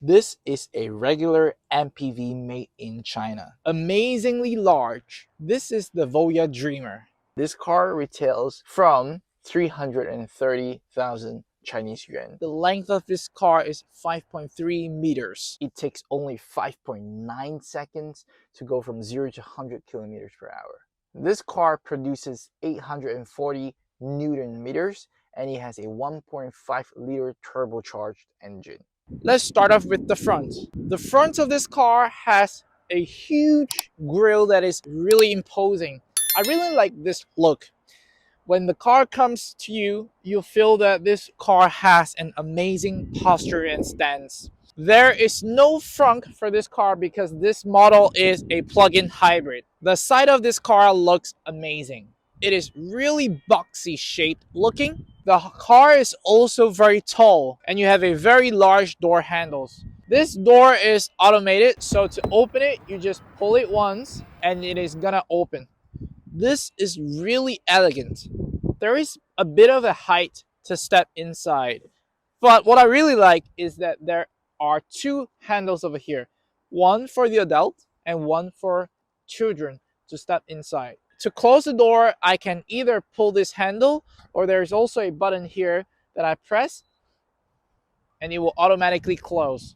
This is a regular MPV made in China. Amazingly large. This is the Voyah Dreamer. This car retails from 330,000 Chinese yuan. The length of this car is 5.3 meters. It takes only 5.9 seconds to go from 0 to 100 kilometers per hour. This car produces 840 Newton meters and it has a 1.5 liter turbocharged engine. Let's start off with the front. The front of this car has a huge grille that is really imposing. I really like this look. When the car comes to you, you feel that this car has an amazing posture and stance. There is no frunk for this car because this model is a plug-in hybrid. The side of this car looks amazing. It is really boxy shaped looking. The car is also very tall and you have a very large door handles. This door is automated, so to open it, you just pull it once and it is gonna open. This is really elegant. There is a bit of a height to step inside, but what I really like is that there are two handles over here, one for the adult and one for children to step inside. To close the door, I can either pull this handle or there's also a button here that I press and it will automatically close.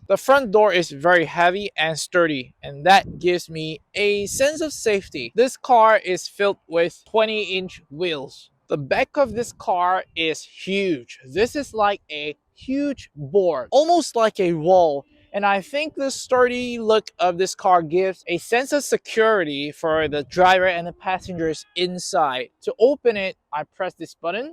The front door is very heavy and sturdy, and that gives me a sense of safety. This car is filled with 20-inch wheels. The back of this car is huge. This is like a huge board, almost like a wall. And I think the sturdy look of this car gives a sense of security for the driver and the passengers inside. To open it, I press this button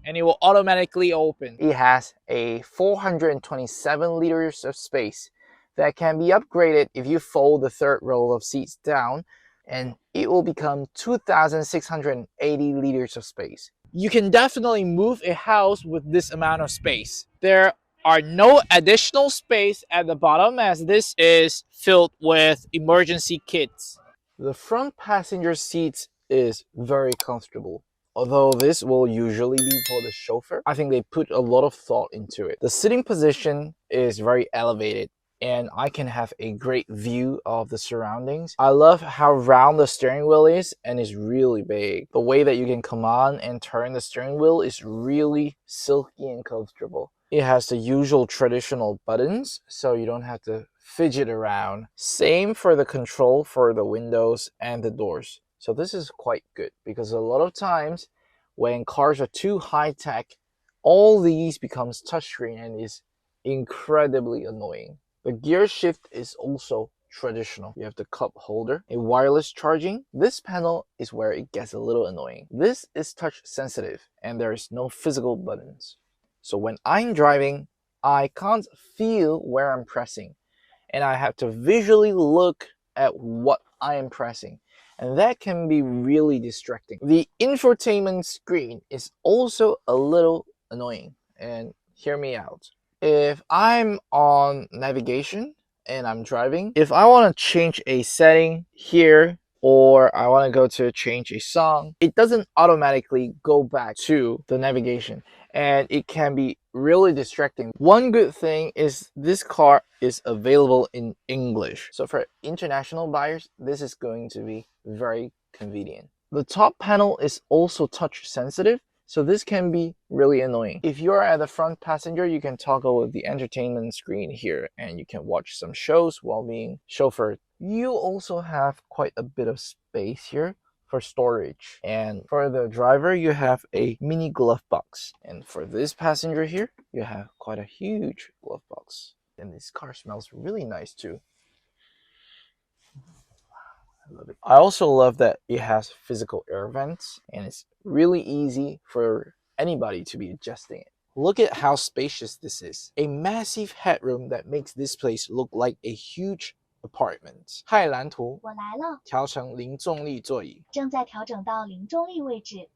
and it will automatically open. It has a 427 liters of space that can be upgraded if you fold the third row of seats down, and it will become 2,680 liters of space. You can definitely move a house with this amount of space. There are no additional space at the bottom as this is filled with emergency kits. The front passenger seats is very comfortable. Although this will usually be for the chauffeur, I think they put a lot of thought into it. The sitting position is very elevated and I can have a great view of the surroundings. I love how round the steering wheel is and it's really big. The way that you can command and turn the steering wheel is really silky and comfortable. It has the usual traditional buttons, so you don't have to fidget around. Same for the control for the windows and the doors. So this is quite good because a lot of times when cars are too high-tech, all these becomes touchscreen and is incredibly annoying. The gear shift is also traditional. You have the cup holder, a wireless charging. This panel is where it gets a little annoying. This is touch sensitive and there is no physical buttons. So when I'm driving, I can't feel where I'm pressing and I have to visually look at what I am pressing. And that can be really distracting. The infotainment screen is also a little annoying, and hear me out. If I'm on navigation and I'm driving, if I want to change a setting here or I want to go to change a song, it doesn't automatically go back to the navigation and it can be really distracting. One good thing is this car is available in English. So for international buyers, this is going to be very convenient. The top panel is also touch sensitive, so this can be really annoying. If you're at the front passenger, you can toggle the entertainment screen here and you can watch some shows while being chauffeured. You also have quite a bit of space here for storage, and for the driver you have a mini glove box, and for this passenger here you have quite a huge glove box. And this car smells really nice too. I love it. I also love that it has physical air vents and it's really easy for anybody to be adjusting it. Look at how spacious this is. A massive headroom that makes this place look like a huge apartment. 氦蓝图我来了，调成零重力座椅。正在调整到零重力位置。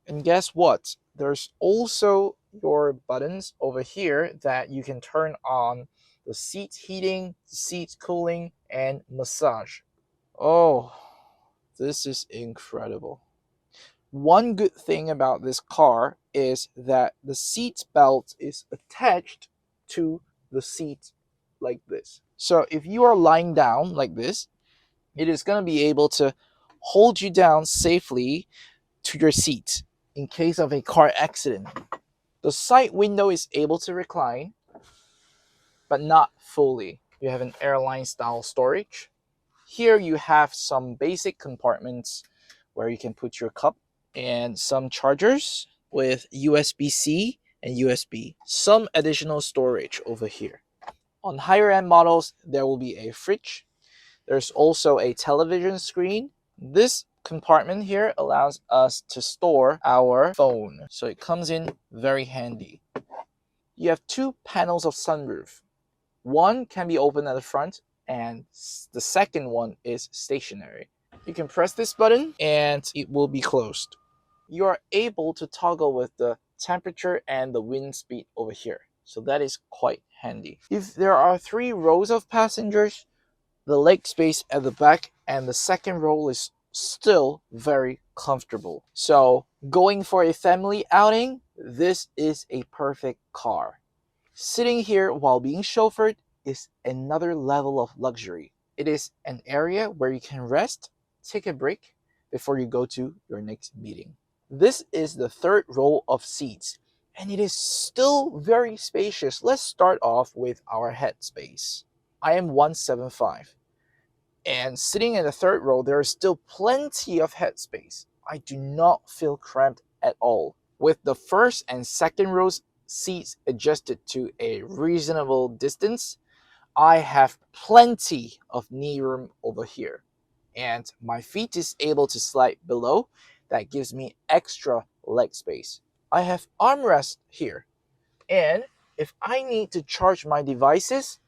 And guess what? There's also your buttons over here that you can turn on the seat heating, seat cooling, and massage. Oh, this is incredible. One good thing about this car is that the seat belt is attached to the seat like this. So if you are lying down like this, it is going to be able to hold you down safely to your seat in case of a car accident. The side window is able to recline, but not fully. You have an airline style storage. Here you have some basic compartments where you can put your cup and some chargers with USB-C and USB. Some additional storage over here. On higher end models, there will be a fridge. There's also a television screen. This compartment here allows us to store our phone, so it comes in very handy. You have two panels of sunroof. One can be opened at the front, and the second one is stationary. You can press this button and it will be closed. You are able to toggle with the temperature and the wind speed over here, so that is quite handy. If there are 3 rows of passengers, the leg space at the back and the second row is still very comfortable. So going for a family outing, this is a perfect car. Sitting here while being chauffeured is another level of luxury. It is an area where you can rest, take a break before you go to your next meeting. This is the third row of seats, and it is still very spacious. Let's start off with our head space. I am 175, and sitting in the third row, there is still plenty of head space. I do not feel cramped at all. With the first and second rows seats adjusted to a reasonable distance, I have plenty of knee room over here, and my feet is able to slide below. That gives me extra leg space. I have armrest here, and if I need to charge my devices,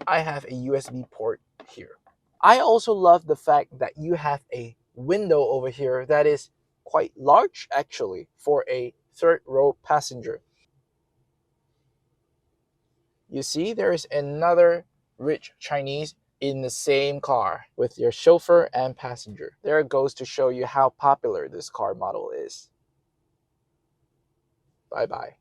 I have a USB port here. I also love the fact that you have a window over here that is quite large actually for a third row passenger. You see, there is another rich Chinese in the same car with your chauffeur and passenger. There it goes to show you how popular this car model is. Bye bye.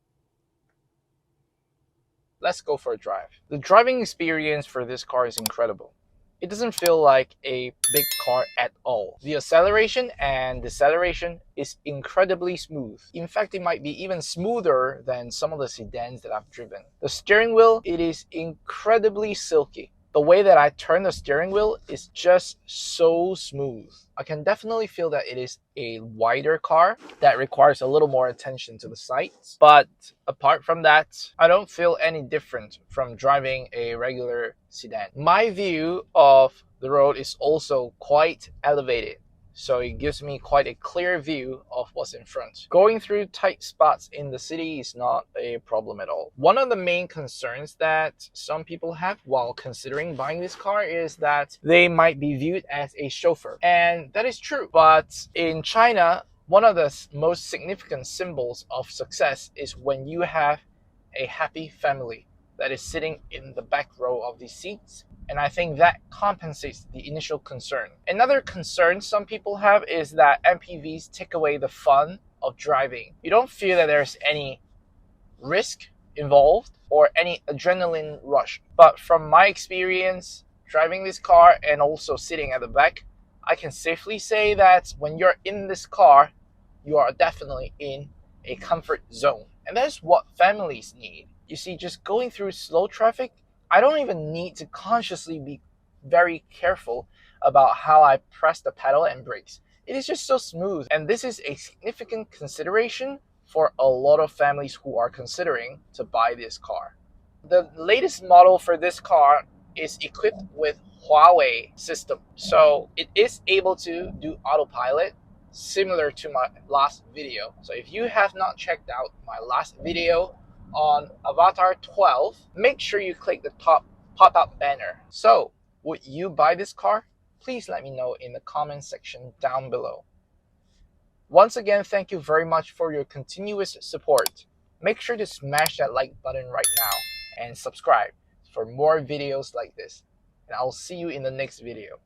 Let's go for a drive. The driving experience for this car is incredible. It doesn't feel like a big car at all. The acceleration and deceleration is incredibly smooth. In fact, it might be even smoother than some of the sedans that I've driven. The steering wheel, it is incredibly silky. The way that I turn the steering wheel is just so smooth. I can definitely feel that it is a wider car that requires a little more attention to the sights. But apart from that, I don't feel any different from driving a regular sedan. My view of the road is also quite elevated, so it gives me quite a clear view of what's in front. Going through tight spots in the city is not a problem at all. One of the main concerns that some people have while considering buying this car is that they might be viewed as a chauffeur. And that is true. But in China, one of the most significant symbols of success is when you have a happy family that is sitting in the back row of these seats. And I think that compensates the initial concern. Another concern some people have is that MPVs take away the fun of driving. You don't feel that there's any risk involved or any adrenaline rush. But from my experience driving this car and also sitting at the back, I can safely say that when you're in this car, you are definitely in a comfort zone. And that's what families need. You see, just going through slow traffic, I don't even need to consciously be very careful about how I press the pedal and brakes. It is just so smooth. And this is a significant consideration for a lot of families who are considering to buy this car. The latest model for this car is equipped with Huawei system. So it is able to do autopilot, similar to my last video. So if you have not checked out my last video on Avatar 12, make sure you click the top pop-up banner. So would you buy this car? Please let me know in the comment section down below. Once again, thank you very much for your continuous support. Make sure to smash that like button right now and subscribe for more videos like this. And I'll see you in the next video.